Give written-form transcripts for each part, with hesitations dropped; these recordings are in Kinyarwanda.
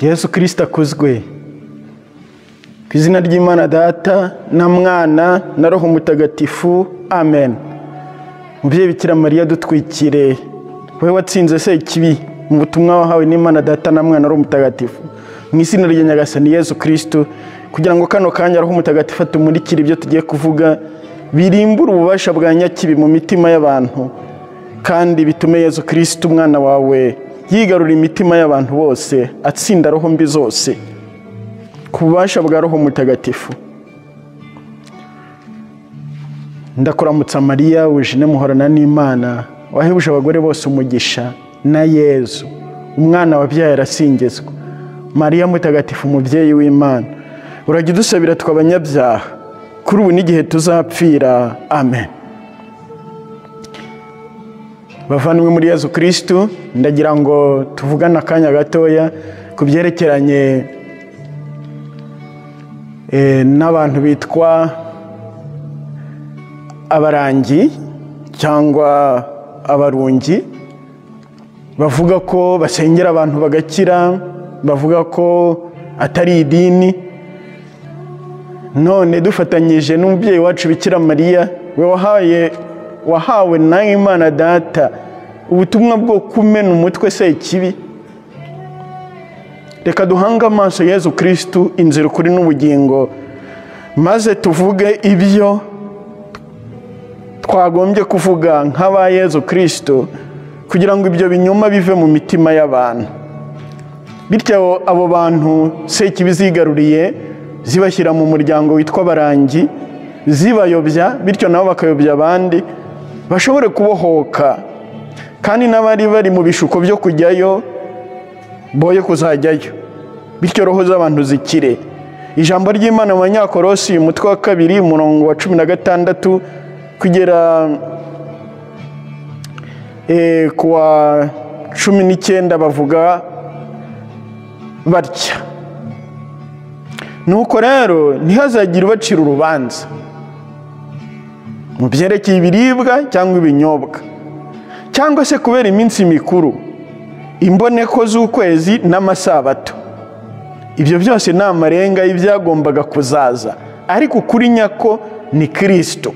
Yezu Kristu akuzwe. Ku izina ry'Imana Data na Mwana na Roho Mutagatifu. Amen. Mubyeyi Bikira Mariya dutwikire, wowe watsinze se ikibi mu butumwa wahawe n'Imana Data na Mwana na Roho Mutagatifu. Mu izina rya Nyagasani Yezu Kristu, kugira ngo kano kanya Roho Mutagatifu atumurikire ibyo tugiye kuvuga, birimbura ububasha bwa nyakibi mu mitima y'abantu, kandi bitume Yezu Kristu umwana wawe yigarura imitima y'abantu bose, atsinda roho mbi zose ku bubasha bwa Roho Mutagatifu. Ndakuramutsa Mariya, wujine muhorana n'Imana, wahebuje abagore bose umugisha, na Yezu umwana wabyaye arasingizwa. Mariya Mutagatifu, umubyeyi w'Imana, urajya udusabira tw'abanyabyaha, kuri ubu n'igihe tuzapfira. Amen. Bavandimwe muri Yezu Kristu, ndagira ngo tuvugane akanya gatoya ku byerekeranye n'abantu bitwa Abarangi cyangwa Abarungi, bavuga ko basengera abantu bagakira, bavuga ko atari idini. None dufatanyije n'umubyeyi wacu Bikira Mariya, we wahawe na Imana Data ubutumwa bwo kumena umutwe se ikibi, reka duhange amaso Yezu Kristu, inzira ukuri n'ubugingo, maze tuvuge ibyo twagombye kuvuga nk'aba Yezu Kristu, kugira ngo ibyo binyoma bive mu mitima y'abantu. Bityo abo bantu se ikibi zigaruriye, zibashyira mu muryango witwa Abarangi, zibayobya, bityo nabo bakayobya abandi, bashobore kubohoka, kandi n'abari bari mu bishuko byo kujyayo boye kuzajyayo, bityo roho z'abantu zikire. Ijambo ry'Imana mu Banyakolosi umutwe wa 2 umurongo wa 16 kugera kuwa 19 bavuga batya: nuko rero ntihazagire ubacira urubanza mu byerekeye ibiribwa cyangwa ibinyobwa, cyangwa se kubera iminsi mikuru, imboneko z'ukwezi n'amasabato. Ibyo byose ni amarenga y'ibyagombaga kuzaza, ariko ukuri nyako ni Kristo.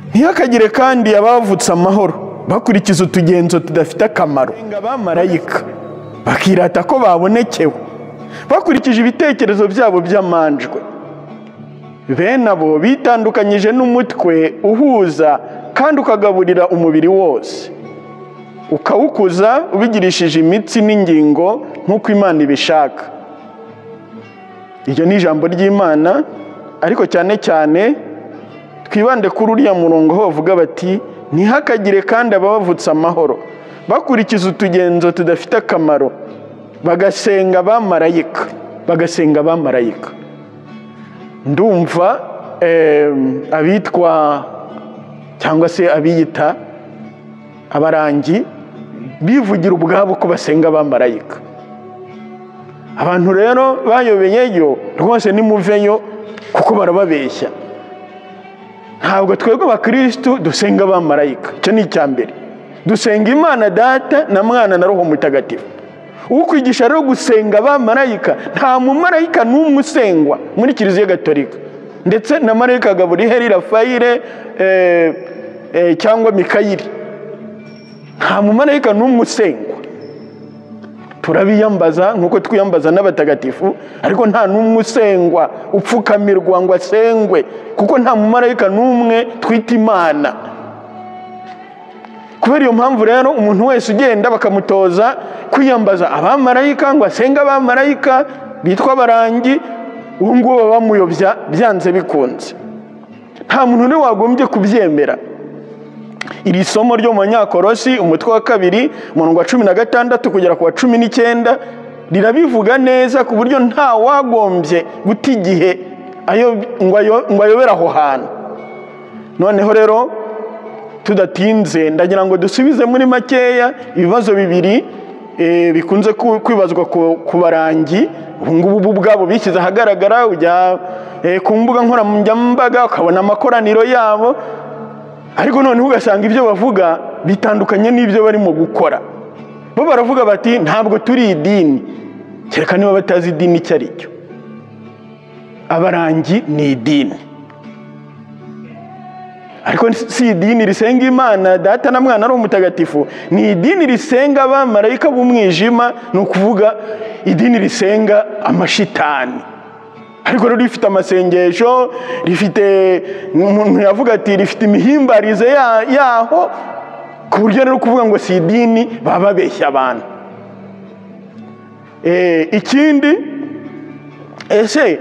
Ntihakagire kandi abavutse amahoro bakurikiza utugenzo tudafite akamaro, abamarayika bakirata ko babonekewe, bakurikije ibitekerezo byabo by'amanjwe. Bene abo bitandukanyije n'umutwe uhuza kandi ukagaburira umubiri wose, ukawukuza ubigirishije imitsi n'ingingo nk'uko Imana ibishaka. Iryo ni ijambo ry'Imana, ariko cyane cyane twibande kuri uriya murongo aho bavuga bati: ntihakagire kandi abavutse amahoro bakurikiza utugenzo tudafite akamaro, bagasenga abamarayika. Ndumva abitwa cyangwa se abiyita Abarangi bivugira ubwabo ko basenga abamarayika. Abantu rero bayobeyeyo rwose nimuveyo, kuko barababeshya. Ntabwo twebwe abakristu dusenga abamarayika, icyo ni icya mbere. Dusenga Imana Data na Mwana na Roho Mutagatifu. Ukwigisha rero gusenga abamarayika, nta mumarayika n'umwe usengwa muri Kiliziya Gatolika, ndetse na marayika Gaburiyeli, Rafayile cyangwa Mikayeli, nta mumarayika n'umwe usengwa. Turabiyambaza nk'uko twiyambaza n'abatagatifu, ariko nta n'umwe usengwa upfukamirwa ngo asengwe, kuko nta mumarayika n'umwe twita Imana. Kubera iyo mpamvu rero umuntu wese ugenda bakamutoza kwiyambaza abamarayika ngo asenga abamarayika bitwa Abarangi, ubu ngubu baba bamuyobya byanze bikunze. Nta muntu n'umwe wagombye kubyemera. Iri somo ryo mu Banyakolosi umutwe wa 2 umurongo wa 16 kugera ku wa 19 rirabivuga neza, ku buryo nta wagombye guta igihe ngo ayobera aho hantu. Noneho rero tudatinze, ndagira ngo dusubize muri makeya ibibazo bibiri bikunze kwibazwa ku Barangi. Ubu ngubu ubwabo bishyize ahagaragara, ujya ku mbuga nkoranyambaga ukabona amakoraniro yabo, ariko noneho ugasanga ibyo bavuga bitandukanye n'ibyo barimo gukora. bo baravuga bati ntabwo turi idini, kereka niba batazi idini icyo ari cyo. Abarangi ni idini, ariko si idini risenga Imana Data na Mwana ari umutagatifu, ni idini risenga abamarayika b'umwijima, ni ukuvuga idini risenga amashitani. Ariko rero rifite amasengesho, rifite, umuntu yavuga ati rifite imihimbarize yaho, ku buryo rero kuvuga ngo si idini baba babeshya abantu. Ikindi, ese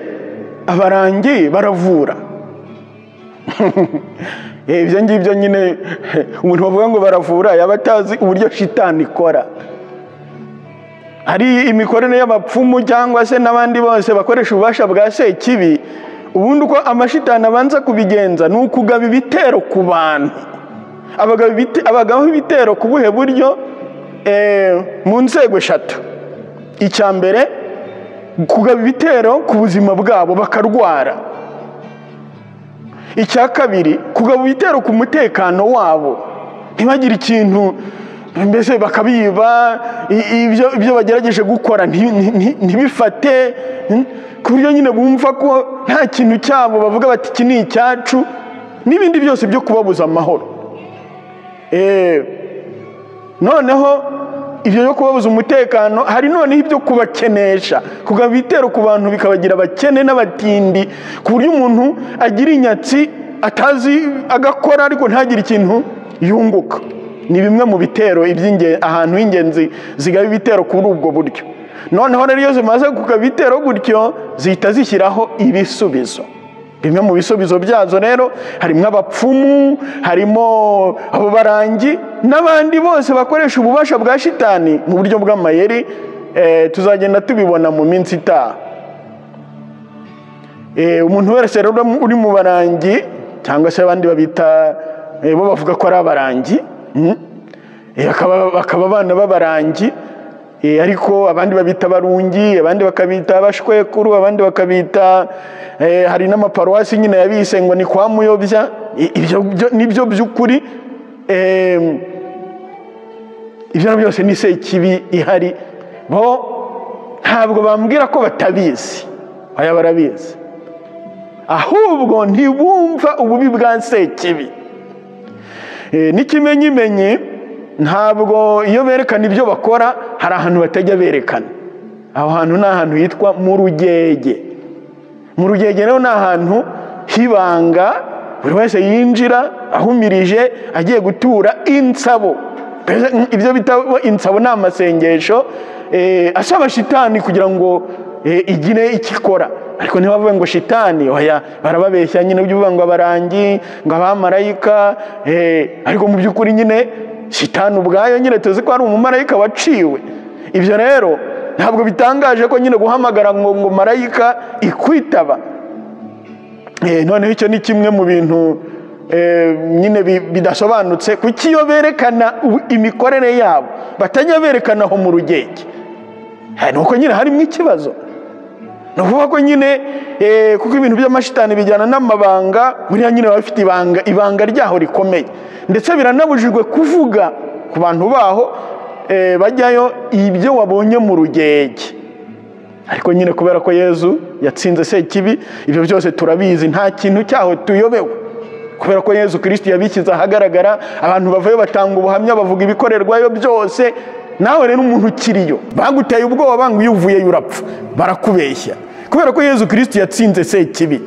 abarangi baravura? Ibyo ngibyo nyine umuntu bavuga ngo baravura yaba atazi uburyo shitani ikora. Hari imikorere y'abapfumu cyangwa se n'abandi bose bakoresha ububasha bwa sekibi. Ubundi uko amashitani abanza kubigenza ni ukugaba ibitero ku bantu. Abagaho ibitero ku buhe buryo? Mu nzego eshatu. Icya mbere, kugaba ibitero ku buzima bwabo bakarwara. Icya kabiri, kugaba ibitero ku mutekano wabo, ntibagire ikintu, mbese bakabiba, ibyo bagerageje gukora ntibifate, ku buryo nyine bumva ko nta kintu cyabo, bavuga bati iki ni icyacu, n'ibindi byose byo kubabuza amahoro. Noneho ibyo byo kubabuza umutekano, hari noneho ibyo kubakenesha, kugaba ibitero ku bantu bikabagira abakene n'abatindi, ku buryo umuntu agira inyatsi atazi agakora ariko ntagire ikintu yunguka. Ni bimwe mu bitero ahantu h'ingenzi zigaba ibitero kuri ubwo buryo. Noneho rero iyo zimaze kugaba ibitero gutyo, zihita zishyiraho ibisubizo. Bimwe mu bisubizo byazo rero harimo abapfumu, harimo abo barangi n'abandi bose bakoresha ububasha bwa shitani mu buryo bw'amayeri. Tuzagenda tubibona mu minsi itaha. Umuntu wese rero uri mu barangi cyangwa se abandi babita bo bavuga ko ari abarangi, bakaba abana b'abarangi, ariko abandi babita barungi, abandi bakabita abashwekuru, abandi bakabita, hari n'amaparuwasi nyine yabise ngo ni kwa muyobya. Ibyo nibyo by'ukuri, ibyo byose ni sekibi ihari. Bo ntabwo bambwira ko batabizi, aya barabizi, ahubwo ntibumva ububi bwa sekibi. N'ikimenyimenyi, ntabwo iyo berekana ibyo bakora hari ahantu batajya berekana. Aho hantu ni ahantu hitwa mu rugege. Mu rugege rero ni ahantu hibanga, buri wese yinjira ahumirije agiye gutura insabo. Ibyo bita insabo ni amasengesho asaba shitani kugira ngo igire ikikora. Ariko ntibavuge ngo shitani, oya, barababeshya nyine uvuga ngo abarangi, ngo abamarayika, ariko mu by'ukuri nyine shitani ubwayo nyine tuzi ko ari umumarayika waciwe. Ibyo rero ntabwo bitangaje ko nyine guhamagara ngo marayika ikwitaba. Noneho icyo ni kimwe mu bintu nyine bidasobanutse, kuko iyo berekana imikorere yabo batajya berekana aho mu rugege, nuko nyine harimo ikibazo. Ni ukuvuga ko nyine kuko ibintu by'amashitani bijyana n'amabanga, buriya nyine baba bafite ibanga ryaho rikomeye, ndetse biranabujijwe kuvuga ku bantu baho bajyayo ibyo wabonye mu rugege. Ariko nyine kubera ko Yezu yatsinze sekibi, ibyo byose turabizi, nta kintu cyaho tuyobewe, kubera ko Yezu Kristu yabishyize ahagaragara. Abantu baveyo batanga ubuhamya, bavuga ibikorerwayo byose. Nawe rero umuntu ukiriyo baguteye ubwoba ngo iyo uvuyeyo urapfa, barakubeshya. Kubera ko Yezu Kristu yatsinze sekibi,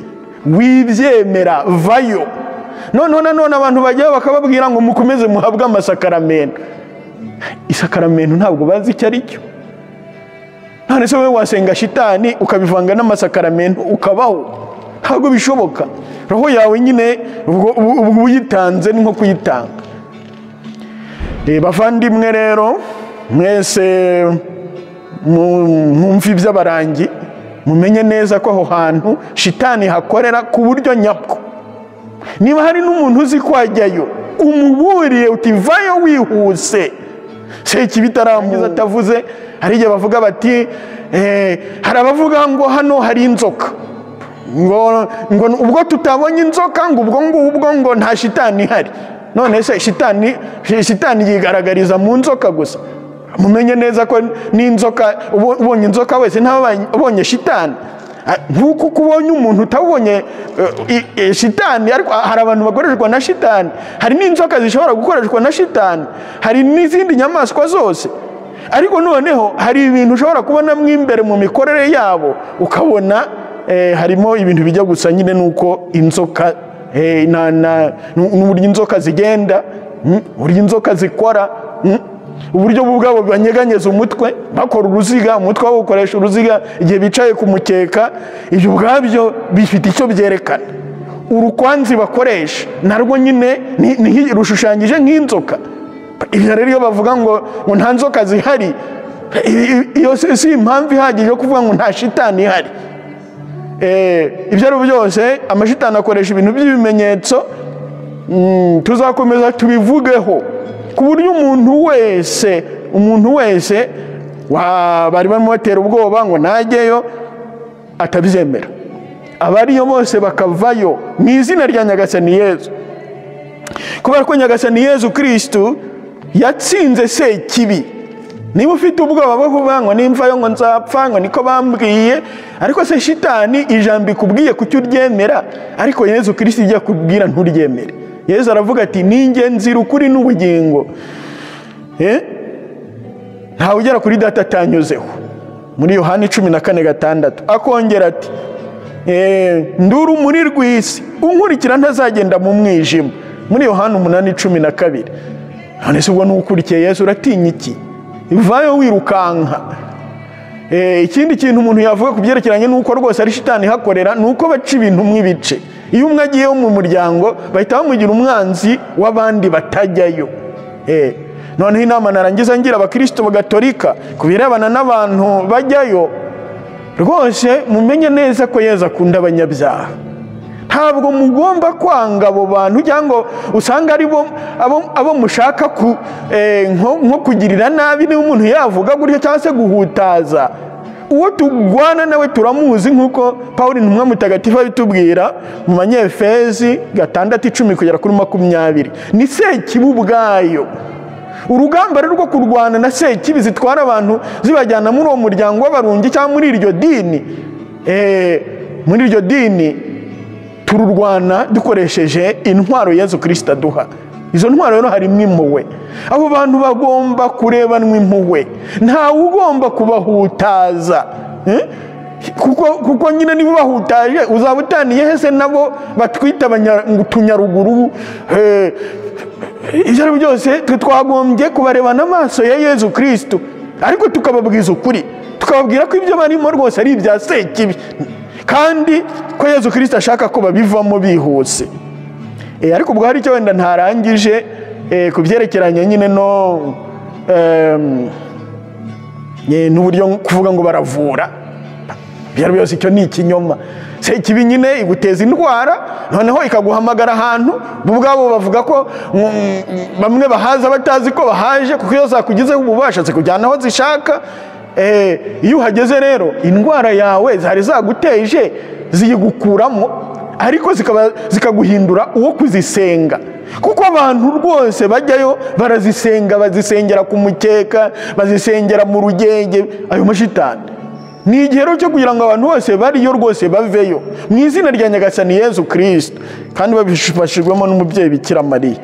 wibyemera vayo. None abantu bajyayo bakababwira ngo mukomeze muhabwe amasakaramentu. Isakaramentu ntabwo bazi icyo ari cyo. None se wowe wasenga shitani ukabivanga n'amasakaramentu ukabaho? Ntabwo bishoboka. Roho yawe nyine ubwo uyitanze ni nko kuyitanga. Bavandimwe rero, mwese mwumva iby'abarangi, mumenye neza ko aho hantu shitani hakorera ku buryo nyabwo. Niba hari n'umuntu uzi ko ajyayo, umuburiye uti vayo wihuse, sekibi itaramuza atavuze. Hari igihe bavuga bati hari abavuga ngo hano hari inzoka, ngo ubwo tutabonye inzoka ngo ubwo ngo nta shitani ihari. None se shitani yigaragariza mu nzoka gusa? mumenye neza ko n'inzoka, ubonye inzoka wese ntaba ubonye shitani. Nk'uko ubonye umuntu utabonye shitani, ariko hari abantu bakoreshwa na shitani, hari n'inzoka zishobora gukoreshwa na shitani, hari n'izindi nyamaswa zose. Ariko noneho hari ibintu ushobora kubonamo imbere mu mikorere yabo, ukabona harimo ibintu bijya gusa nyine nuko inzoka n'uburyo inzoka zigenda, uburyo inzoka zikora, uburyo bwabo banyeganyeza umutwe bakora uruziga, umutwe wabo ukoresha uruziga igihe bicaye ku mukeka. Ibyo ubwabyo bifite icyo byerekana. Urukwanzi bakoresha narwo nyine rushushanyije nk'inzoka. Ibyo rero iyo bavuga ngo nta nzoka zihari, iyo si impamvu ihagije yo kuvuga ngo nta shitani ihari. Ibyo ari byose amashitani akoresha ibintu by'ibimenyetso, tuzakomeza tubivugeho ku buryo umuntu wese bari bamutera ubwoba ngo najyeyo atabyemera. Abariyo bose bakavayo mu izina rya Nyagasani Yezu, kubera ko Nyagasani Yezu Kristu yatsinze sekibi. Niba ufite ubwoba bwo kuvuga ngo nimvayo ngo nzapfa, ngo niko bambwiye, ariko se shitani ijambo ikubwiye kucyo uryemera, ariko Yezu Kristu ijya kubwira nturyemere. Yezu aravuga ati ninjye nzira ukuri n'ubugingo, ntawe ugera kuri data atanyuzeho, muri Yohana 14:6. Akongera ati ndi urumuri rw'isi, unkurikira ntazagenda mu mwijima, muri Yohana 8:12. None se ubwo n'ukurikiye Yesu uratinya iki? Vayo wirukanka. Ikindi kintu umuntu yavuga ku byerekeranye n'uko rwose ari shitani hakorera, nuko baca ibintu mw'ibice. Iyo umwe agiyeyo mu muryango bahita bamugira umwanzi w'abandi batajyayo. Noneho inama narangiza ngira abakristu b'Agatolika ku birebana n'abantu bajyayo, rwose mumenye neza ko Yezu akunda abanyabyaha. Ntabwo mugomba kwanga abo bantu cyangwa usanga ari abo mushaka nko kugirira nabi. Niba umuntu yavuga gutyo cyangwa se guhutaza, uwo tugwana nawe turamuzi, nk'uko Pawulo intumwa mutagatifu abitubwira mu Banyefezi 6:10 kugera kuri 20. Ni sekibi ubwayo. Urugamba rwo kurwana na sekibi zitwara abantu zibajyana muri uwo muryango w'abarungi cyangwa muri iryo dini, muri iryo dini tururwana dukoresheje intwaro Yezu Kristu aduha. Izo ntwaro rero harimo impuhwe. Abo bantu bagomba kurebanwa impuhwe, ntawe ugomba kubahutaza, kuko nyine niba bahutaje uzaba utaniye hese nabo batwita abanyaruguru. Ibyo byose twagombye kubarebana amaso ya Yezu Kristu, ariko tukababwiza ukuri, tukababwira ko ibyo barimo rwose ari ibya sekibi, kandi ko Yezu Kristu ashaka ko babivamo bihuse. Ariko ubwo hari icyo wenda ntarangije ku byerekeranye nyine n'uburyo kuvuga ngo baravura. Byari byose icyo ni ikinyoma. Sekibi nyine iguteza indwara, noneho ikaguhamagara ahantu ubwabo bavuga ko bamwe bahaza batazi ko bahaje, kuko iyo zakugizeho ububasha zikujyana aho zishaka. Iyo uhageze rero indwara yawe zari zaguteje ziyigukuramo, ariko zikaguhindura uwo kuzisenga. Kuko abantu rwose bajyayo barazisenga, bazisengera ku mukeka, bazisengera mu rugenge. Ayo mashitani ni igihero cyo kugira ngo abantu bose bariyo rwose baveyo mu izina rya Nyagasani Yezu Kristu, kandi babifashijwemo n'umubyeyi Bikira Mariya.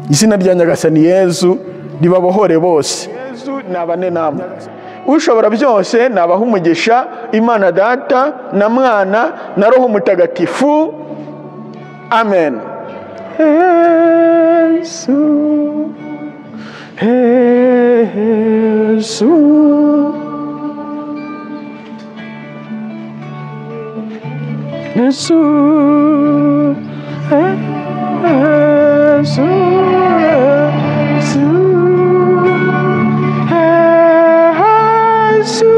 Izina rya Nyagasani Yezu ribabohore bose. Yezu nabane namwe. Ushobora byose nabaha umugisha, Imana Data na Mwana na Roho Mutagatifu. Amen. Yesu, Yesu, Yesu, Yesu, Yesu, Yesu.